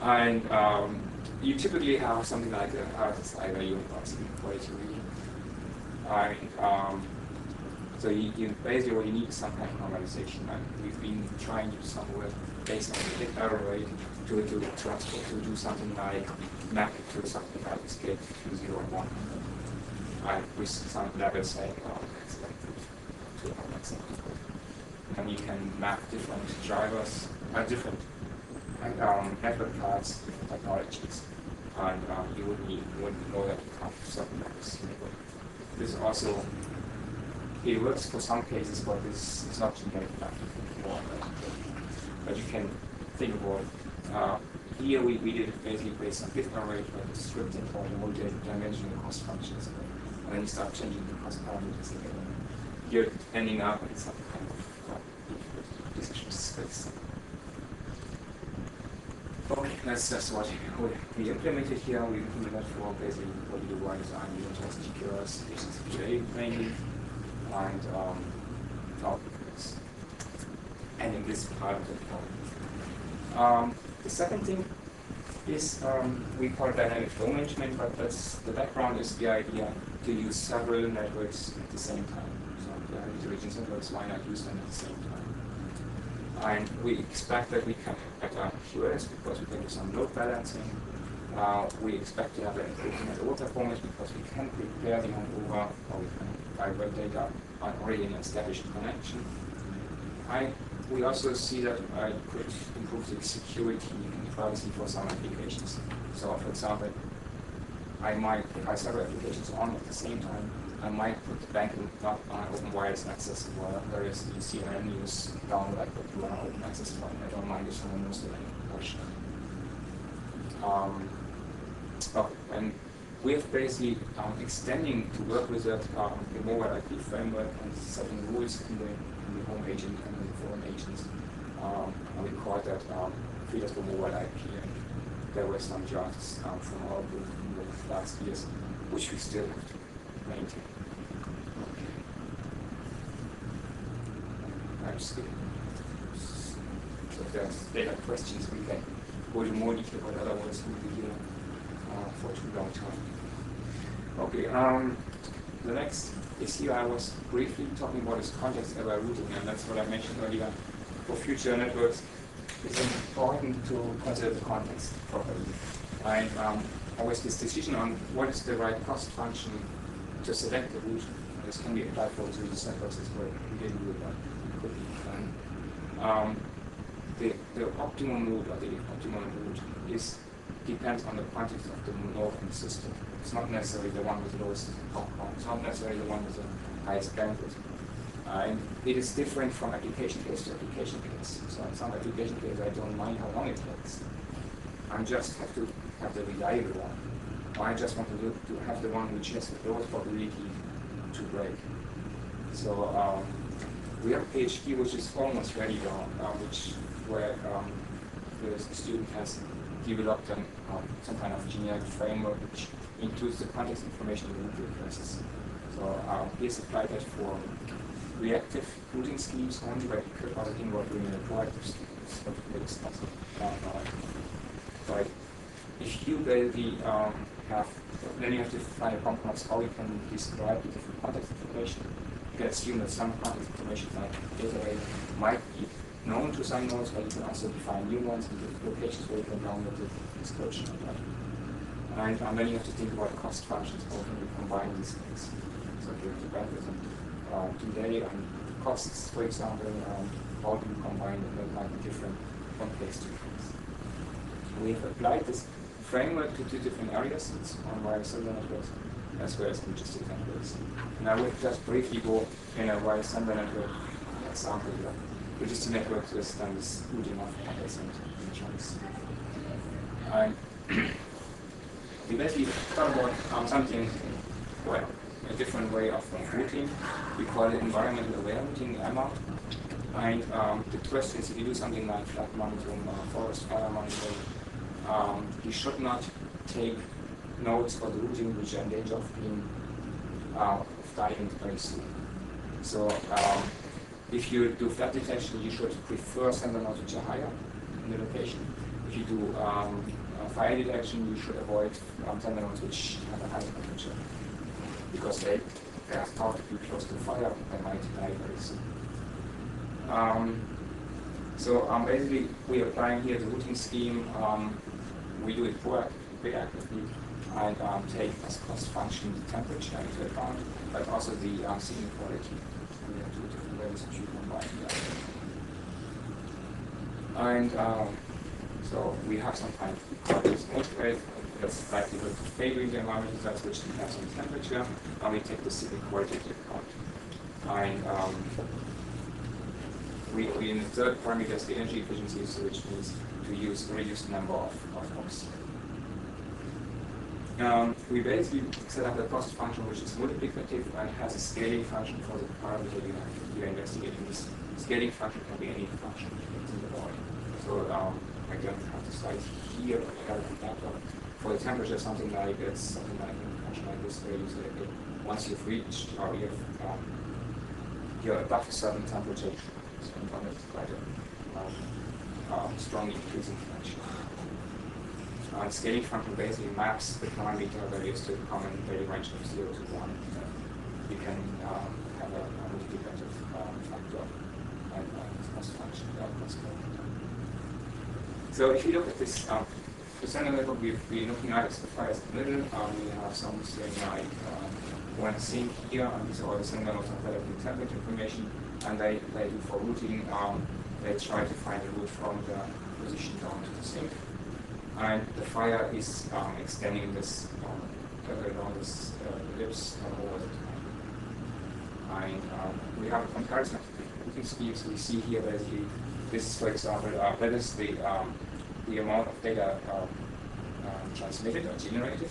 And you typically have something like a RSSI value or quality region. And so you basically what you need is some kind of normalization. And we've been trying to do some work based on the bit error rate to transport to do something like map it to something like a scale to 0 and 1. And with some levels saying, oh, it's like 200. And you can map different drivers, different network cards, different technologies, and you wouldn't know that you have something like this. This also, it works for some cases, but it's not generic enough to think more about it. But you can think about here we did it basically based on bit array, but scripting for the multi-dimensional cost functions, and then you start changing the cost parameters again. You're ending up in some kind of decision space. Okay, that's what we implemented here. We implemented that for basically what we do one design, Untitled QoS, HTTP mainly, and ending this part of the problem. The second thing is we call it dynamic flow management, but that's the background is the idea to use several networks at the same time. So the heterogeneous networks, why not use them at the same time? And we expect that we can have better QoS because we can do some load balancing. We expect to have an improvement in over performance because we can prepare the handover or we can divert data on already an established connection. We also see that I could improve the security and privacy for some applications. So, for example, if I several applications on at the same time, I might put the banking not on open wireless access, where is the CNN news down like what you want to open access for. I don't mind if someone knows the portion. And we're basically extending to work with that the mobile IP framework and setting rules in the home agent and the foreign agents. And we call that freedom for mobile IP. And there were some drafts from our group in the last years, which we still have to maintain. I'm skipping. So if there are questions, we can go into more detail, but otherwise we'll be here for too long time. Okay, the next issue I was briefly talking about is context-aware routing, and that's what I mentioned earlier. For future networks, it's important to consider the context properly. And always this decision on what is the right cost function to select the route. This can be applied for these networks as well. We didn't do it, but it could be done. The optimum route or the optimum route depends on the context of the northern system. It's not necessarily the one with the lowest outcome. It's not necessarily the one with the highest bandwidth. And it is different from application case to application case. So in some application cases, I don't mind how long it takes. I just have to have the reliable one. Or I just want to have the one which has the lowest probability to break. So we have a PhD which is almost ready now, where the student has developed some kind of generic framework which includes the context information in the root requests. So here's applied that for reactive routing schemes only, but you could also think about doing a proactive scheme. But if you basically then you have to find a compromise how you can describe the different context information. You can assume that some context information like data rate might be known to some nodes, but you can also define new ones in the locations where you can download the description of that. And then you have to think about cost functions, how can we combine these things. So you have to benefit today and costs, for example, how do you combine them like different complex things. We have applied this framework to two different areas. It's on wireless cellular networks as well as logistic networks. And I will just briefly go in a wireless cellular network example here. Logistic networks is done this routing of packets and chunks. And we basically thought about something, well, a different way of routing. We call it environmental aware routing, EMA. And the question is, if you do something like flood monitoring or forest fire monitoring, you should not take nodes for the routing which are in danger of being dying very soon. So if you do flood detection, you should prefer sender nodes which are higher in the location. If you do fire detection, you should avoid sender nodes which have a high temperature, because they are thought to be close to fire, they might die very soon. So basically, we are applying here the routing scheme. We do it proactively and take as cost function the temperature into account, but also the signal quality. We have two different ways which you combine here. And so we have some kind of this rate that's likely to favor the environment, that's which depends on the temperature, and we take the signal quality into account. And we in the third parameter is the energy efficiency, so which means to use a reduced number of hops. We basically set up a cost function which is multiplicative and has a scaling function for the parameter you're investigating. This scaling function can be any function in the board. So I don't have the slide here, but for the temperature, something like a function like this, where you say, okay, once you've reached or you're above a certain temperature, so it's quite a strongly increasing function. And scaling function basically maps the parameter values to a common value range of 0 to 1. You can have a multiplicative factor and cost function. So if you look at this percent level, we've been looking at as far as the middle. We have something like one sink here, and these are all the sender nodes of relative temperature information, and they do for routing. They try to find a route from the position down to the sink. And the fire is extending this along this ellipse over the time. And we have a comparison of the routing schemes. We see here basically this, for example, that is the amount of data transmitted or generated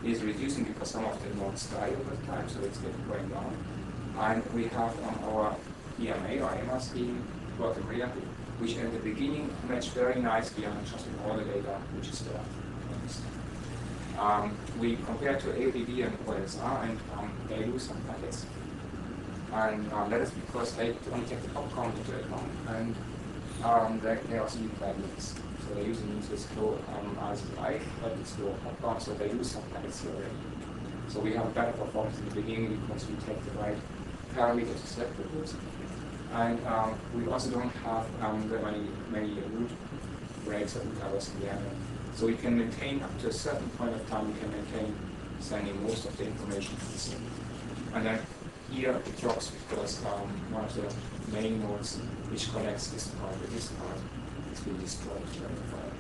is reducing because some of the nodes die over time, so it's getting going down. And we have our EMA or EMA scheme, plotted reality, which at the beginning matched very nicely on adjusting all the data which is there. We compare to ADD and OSR, and they lose some packets. And that is because they only take the pop count into account, and they also need bad links. So they're using this low RSPI, but it's low pop count, so they lose some packets here already. So we have a better performance in the beginning because we take the right parameters to select the routes. And we also don't have very many root breaks or root errors in the area. So we can maintain up to a certain point of time, we can maintain sending most of the information to the sink. And then here it drops because one of the main nodes which connects this part with this part is being destroyed during the fire.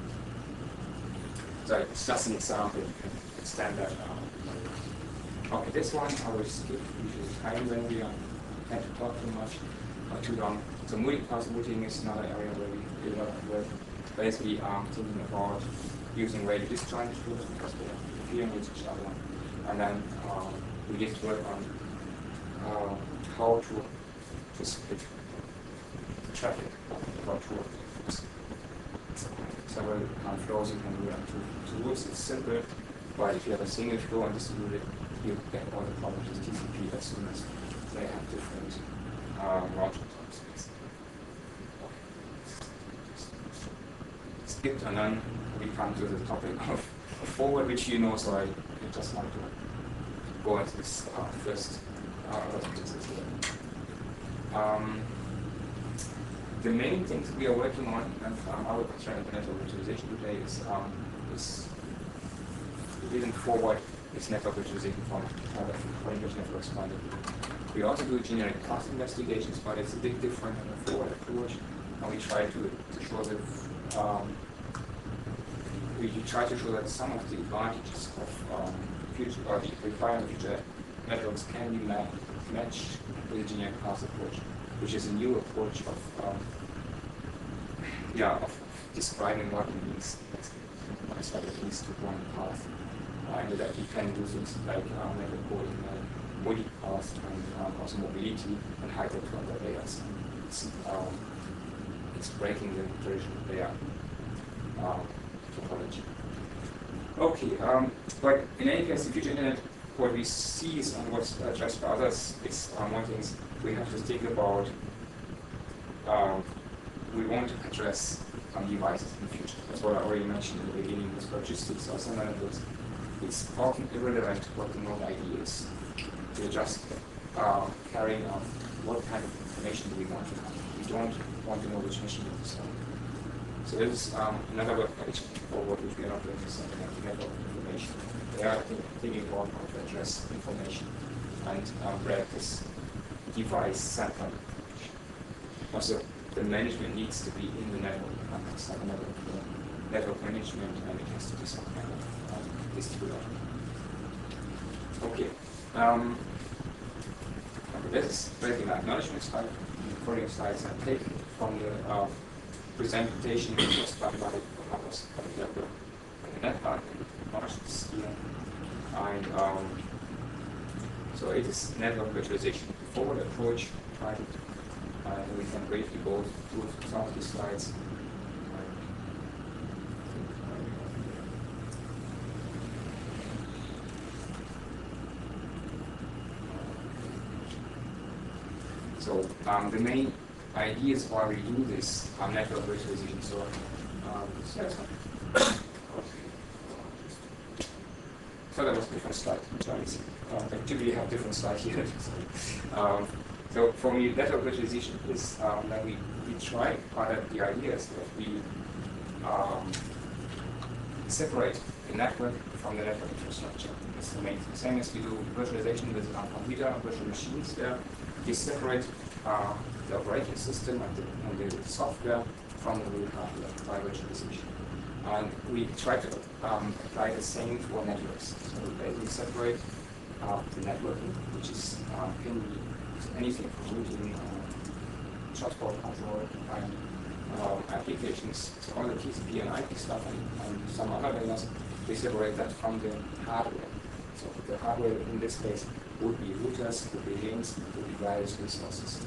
So it's just an example, you can extend that out. Okay, this one I will skip due to time when we tend to talk too much. Not too long. So multicast routing is another area where we did a lot of work. Basically thinking about using radio disjoint tools because they are interfering with each other. And then we did work on how to split traffic, about several flows you can do on two routes. It's simple, but if you have a single flow and distributed you get all the problems with TCP as soon as they have different routing types. Skip, and then we come to the topic of forward, which you know, so I just want to go into this first. The main things we are working on, and our concern with network virtualization today is leading forward is network virtualization from English networks point of view. We also do generic class investigations, but it's a bit different than the forward approach, and we try to show that that some of the advantages of future or the requirement future networks can be matched with the generic class approach, which is a new approach of describing what it means. It's like at least one path, and that you can do things like network coding, multicast, and also mobility and hybrid to other layers. It's breaking the traditional layer topology. Okay, but in any case, the future internet, what we see is, and what's addressed by others, is one thing we have to think about. We want to address devices in the future. That's what I already mentioned in the beginning with logistics or something like that. It's often irrelevant what the node ID is. We're just carrying out what kind of information do we want to have. We don't want to know which machine it is on. So this is another web page forward which we are not doing this network information. They are thinking about how to address information and practice device sampling. Also, the management needs to be in the network. It's like network management, and it has to be some kind of distributor. Okay. This is basically an acknowledgement slide. The following slides I take from the presentation which was done by others, for example, in the network in March this year. And so it is network virtualization forward approach, right? And we can briefly go through some of these slides. So the main ideas why we do this network virtualization. So so that was a different slide. I typically have different slides here. So for me, network virtualization is that we try, part of the idea is that we separate the network from the network infrastructure. That's the main thing. Same as we do virtualization with computer virtual machines there. We separate the operating system and the software from the real hardware by virtualization. And we try to apply the same for networks. So we basically separate the networking, which is can be anything from routing, transport control, and applications. So all the TCP and IP stuff and some other layers, we separate that from the hardware. So the hardware in this case would be routers, would be links, would be various resources.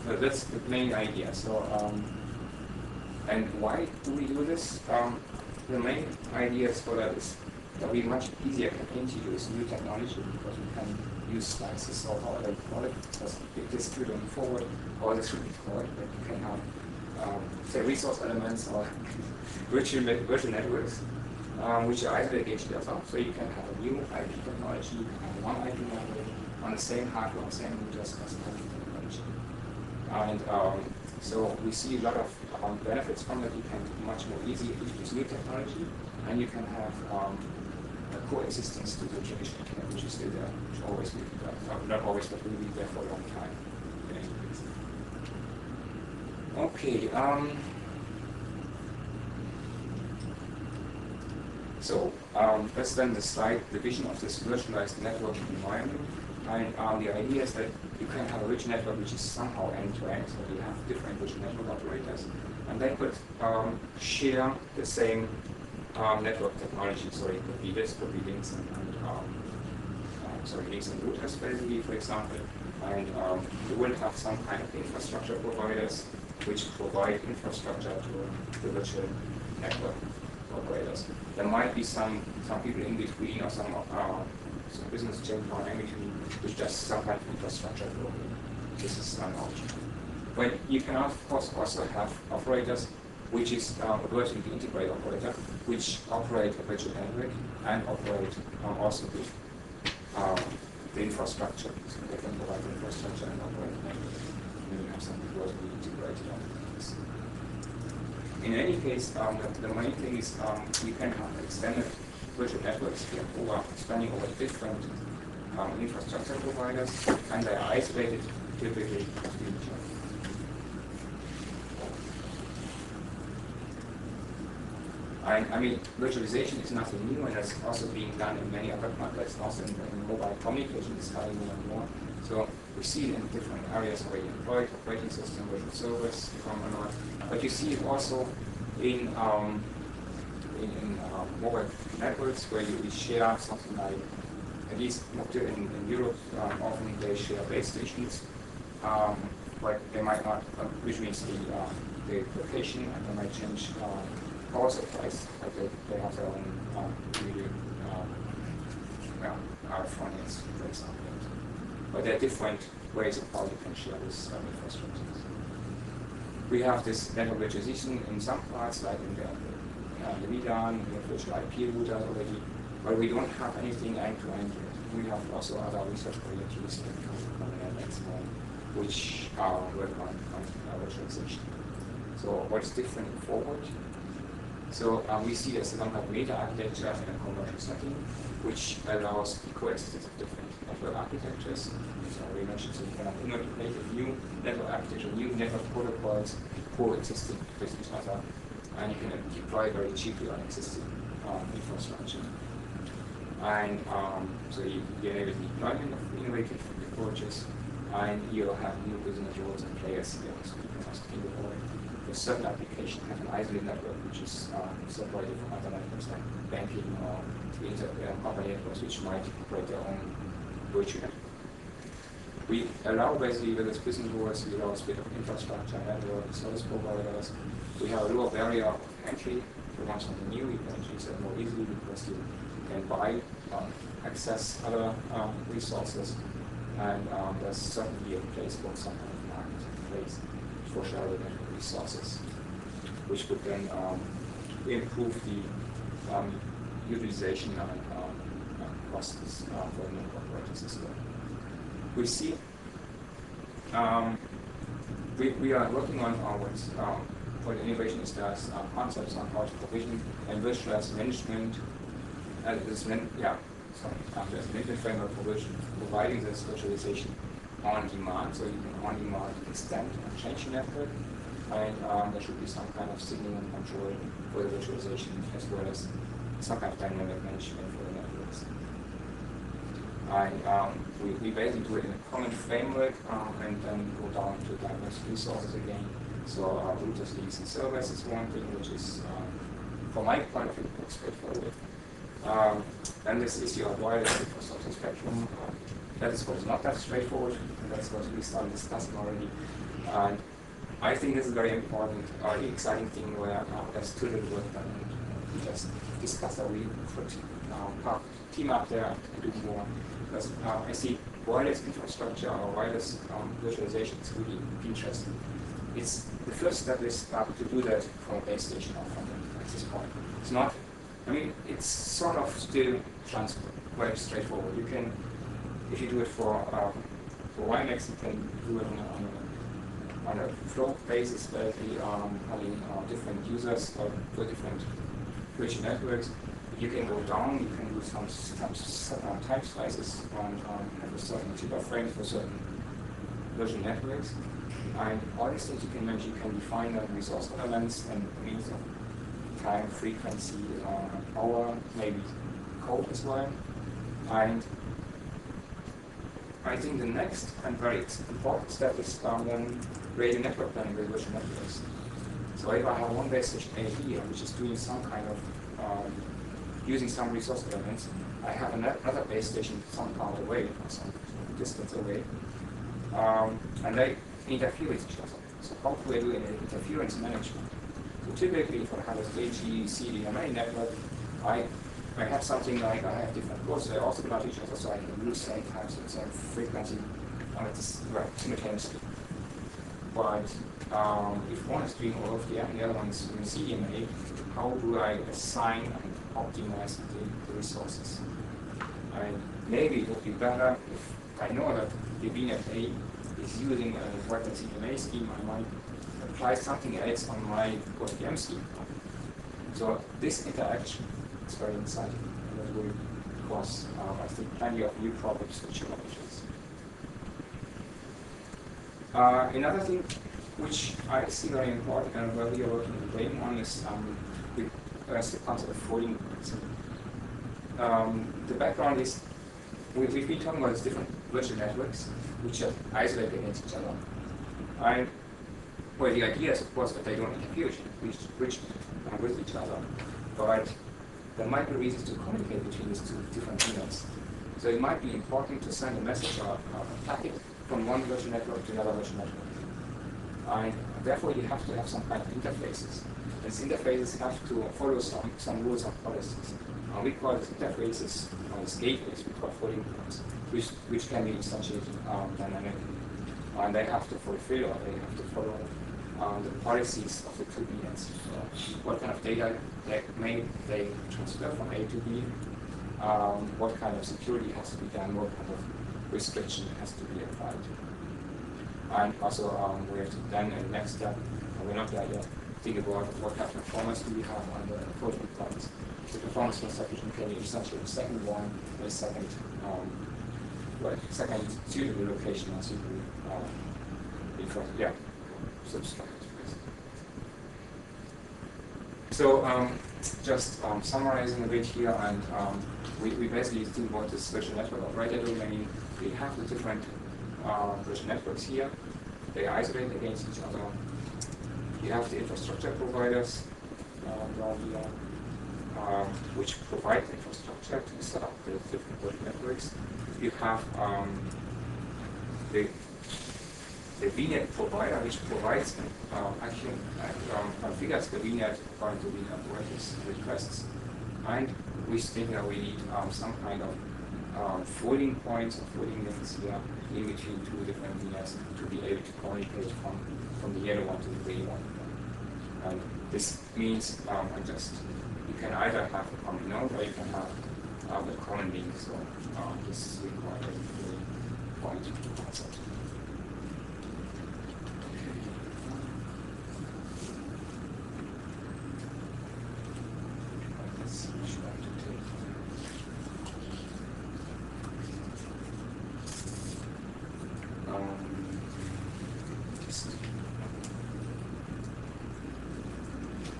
So that's the main idea. So and why do we do this? The main idea for that is that we much easier can introduce new technology because we can use slices or however you call it, because if this is on forward or this should be forward, but you can have say resource elements or virtual networks which are isolated each other. So you can have a new IP technology, you can have one IP network on the same hardware, on the same routers as IP technology. And so we see a lot of benefits from it. You can much more easily introduce new technology, and you can have coexistence to the traditional internet, which is still there, which always will be there. Not always, but will be there for a long time. Okay. So that's then the slide, the vision of this virtualized network environment. And the idea is that you can have a rich network which is somehow end-to-end, so you have different virtual network operators, and they could share the same network technology. So it could be this, could be links and links and routers, basically, for example. And you will have some kind of infrastructure providers which provide infrastructure to the virtual network operators. operators. There might be some people in between, or some business chain power in between, which does some kind of infrastructure globally. This is an option. But you can, of course, also have operators, which is a vertically integrated operator, which operate a virtual network and operate also with the infrastructure. So they can provide the infrastructure and operate the network. And you have something vertically integrated on this. In any case, the main thing is you can have extended virtual networks spanning over different infrastructure providers, and they are isolated typically between each other. I mean, virtualization is nothing new, and that's also being done in many other contexts, also in mobile communication is happening more and more. So we see it in different areas where you employ operating system, virtual servers, a lot. But you see it also in mobile networks where you share something like, at least in Europe, often they share base stations, but they might not, which means the location, and they might change power supplies, like they have their own really RF-phonics, for example. But there are different ways of how you can share this infrastructure. We have this network virtualization in some parts, like in the VLAN, in the virtual IP router already, but we don't have anything end-to-end yet. We have also other research projects which work on virtualization. So what's different forward? So we see there's some kind of meta architecture in a commercial setting, which allows the coexistence of different network architectures. So we mentioned so you can innovate a new network architecture, new network protocols coexisting with each other, and you can deploy very cheaply on existing infrastructure. And so you enable the deployment of innovative approaches, and you have new business roles and players here. So you can also think about a certain application have an isolated network which is separated from other networks like banking or company networks which might operate their own virtual network. We allow basically with this business roles, we allow a split of infrastructure, network, service providers. We have a lower barrier of entry. If you want something new, you can actually sell more easily because you can buy, access other resources, and there's certainly a place for some kind of marketplace for shared network resources, which would then improve the utilization and costs for the network operators as well. We see we are working on what innovation is does concepts on how to provision and virtualize management. There's a management framework for providing this virtualization on demand, so you can on demand extend and change the network, and there should be some kind of signaling and control for the virtualization as well as some kind of dynamic management for the networks. And we basically do it in a common framework and then go down to diverse resources again. So routers, leads, and servers is one thing, which is, from my point of view, quite straightforward. And this issue of wireless infrastructure spectrum, that is what is not that straightforward, and that's what we started discussing already. And I think this is very important, the exciting thing where there's too little work done, and we just discussed that we could team up there and do more. Because I see wireless infrastructure or wireless virtualization is really interesting. It's the first step is to do that from a base station or from an access point. It's not, I mean, it's sort of still very straightforward. You can, if you do it for WiMAX, you can do it on a flow basis, basically having different users for different virtual networks. You can go down, you can do some time slices and have a certain type of frame for certain virtual networks. And all these things you can manage, you can define the resource elements and means of time, frequency, power, maybe code as well. And I think the next and very important step is then radio network planning with virtual networks. So if I have one base station A here, which is doing some kind of using some resource elements, I have another base station some part away or some distance away, and they interfere with each other. So how do I do interference management? So typically for kind of AG, CDMA network, I have something like I have different ports. They also belong to each other, so I can use same types of same frequency simultaneously. But if one is doing all of the other one is doing CDMA, how do I assign and optimize the resources? Maybe it would be better if I know that the VNet A is using a working CDMA scheme, I might apply something else on my ODM scheme. So this interaction is very exciting, and that will cause, I think, plenty of new problems for challenges. Another thing which I see very important and where we are working in Bremen on is the concept of folding. The background is we've been talking about these different virtual networks which are isolated against each other. Well, the idea is, of course, that they don't interfere with each other, but there might be reasons to communicate between these two different VNets. So it might be important to send a message or a packet from one virtual network to another virtual network. And therefore, you have to have some kind of interfaces. These interfaces have to follow some rules and policies. We call these interfaces, these gateways, we call floating points, which can be instantiated dynamically. And they have to fulfill, or they have to follow the policies of the two VNets. So what kind of data they transfer from A to B, what kind of security has to be done, what kind of restriction has to be applied. And also we have to then in the next step, we're not there yet, think about what kind of performance do we have on the floating points. The performance conception can be essentially the second one, the second suitable location or suitable substrate. So just summarizing a bit here, and we basically think about this virtual network operator domain. We have the different virtual networks here. They isolate against each other. You have the infrastructure providers down here, which provide infrastructure to set up the different virtual networks. You have the VNet provider, which provides configures the VNet according to VNet operators requests. And we think that we need some kind of folding points or folding links here in between two different VNets to be able to communicate from the yellow one to the green one. And this means you can either have a common node or you can have a common link. So this is required a point concept.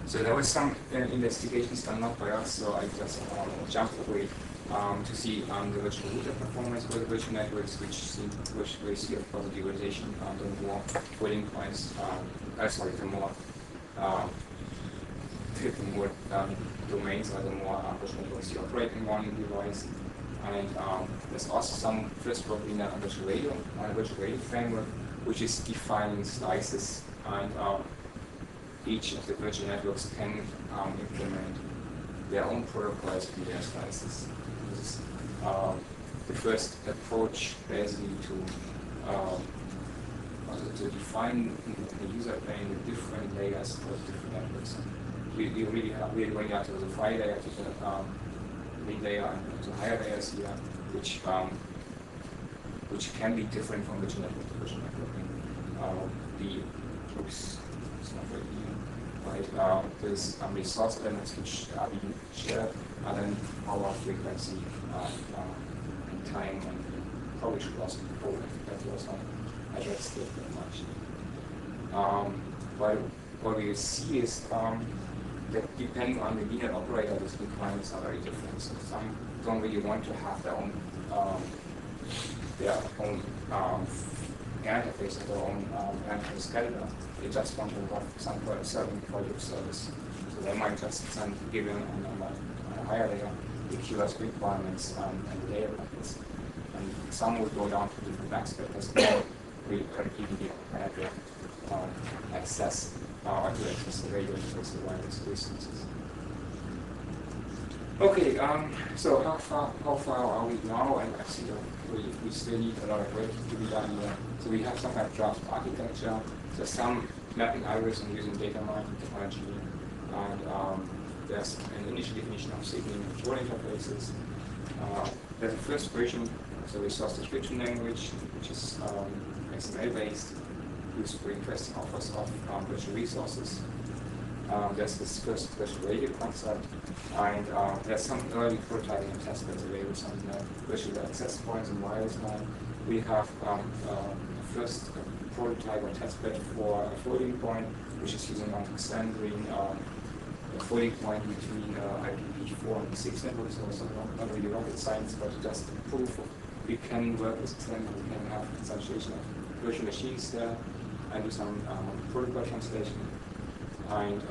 So there was some investigations done not by us, so I just jumped away to see the virtual router performance for the virtual networks, which we see, of course, the utilization the more folding points, the more domains or the more virtual networks you operate in one device. And there's also some first work in a virtual radio framework, which is defining slices, and each of the virtual networks can implement their own protocols in their slices. This is the first approach, basically, to define the user plane with different layers for different networks. We're going out to the file layer, to the mid layer, and to higher layers here, which can be different from virtual network to virtual networking. It's not very clear. Right, there's resource elements which are being shared, and then power, frequency, and time, and probably should also be code. That was not addressed very much. But what we see is that depending on the VNet operator, these requirements are very different. So some don't really want to have their own interface, their own interface scheduler. They just want to have some certain project service. So they might just give them on a higher layer the QoS requirements and layer packets. And some would go down to different backspaces, or we can even give access to access the radio interface and wireless resources. Okay, so how far are we now? And actually, we still need a lot of work to be done here. So we have some kind of draft architecture. So some mapping algorithm using data mining technology, and there's an initial definition of signaling and control interfaces. There's a first version of the resource description language, which is XML-based, used for requesting offers of virtual resources. There's this first virtual radio concept, and there's some early prototyping and testbeds available, some virtual access points in wireless LAN. We have first prototype or testbed for a floating point, which is using non-extending a floating point between IPv4 and 6 networks, also not really rocket science, but just proof of we can work with extended, we can have instantiation of virtual machines there, and do some protocol translation. And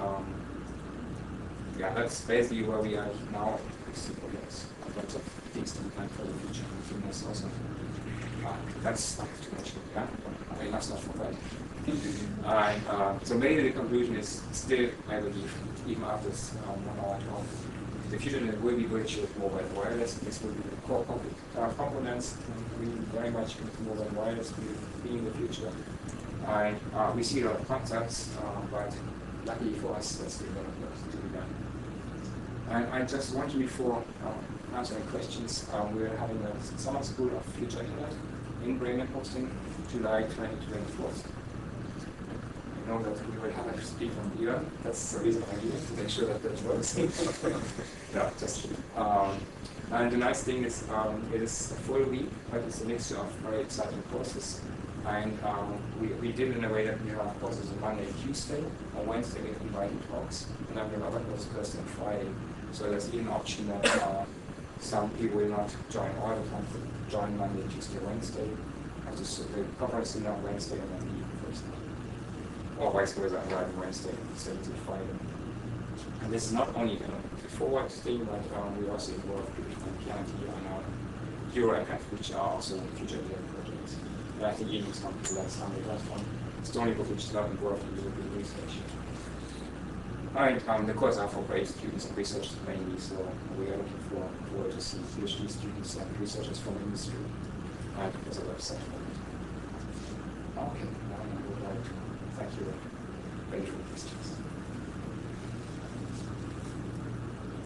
yeah, that's basically where we are now. There's lots of things to be planned for the future. I think that's also that's not too much. Yeah, I mean that's not for that. And so maybe the conclusion is still, I believe, even after this 1 hour talk, the future will be virtual mobile wireless. This will be the core components. We very much into mobile wireless being the future. And we see a lot of concepts, but luckily for us, that's still a lot of work to be done. And I just want to, before answering questions, we're having a summer school of future internet in Bremen hosting July 2024. I know that we will have a speak on here. That's the reason I'm here, to make sure that that works. Yeah, just and the nice thing is it is a full week, but it's a mixture of very exciting courses. And we did it in a way that we have courses on Monday and Tuesday. On Wednesday we have invited talks, and then we have other courses Thursday and Friday. So there's even an option that some people will not join all the time, join Monday, Tuesday, Wednesday. And just the conference is on Wednesday and then the Thursday. Or vice versa, I'm writing Wednesday instead of Friday. And this is not only the forward thing, but we also involve people from Pianity and EuroMF, which are also future data projects. And I think even some people like some the last one, Stony Brook, which is not involved in European research. And the courses are for grade students and researchers mainly, so we are looking forward to see PhD students and researchers from industry. And there's a website for it. Okay, now I would like to thank you very much for your questions.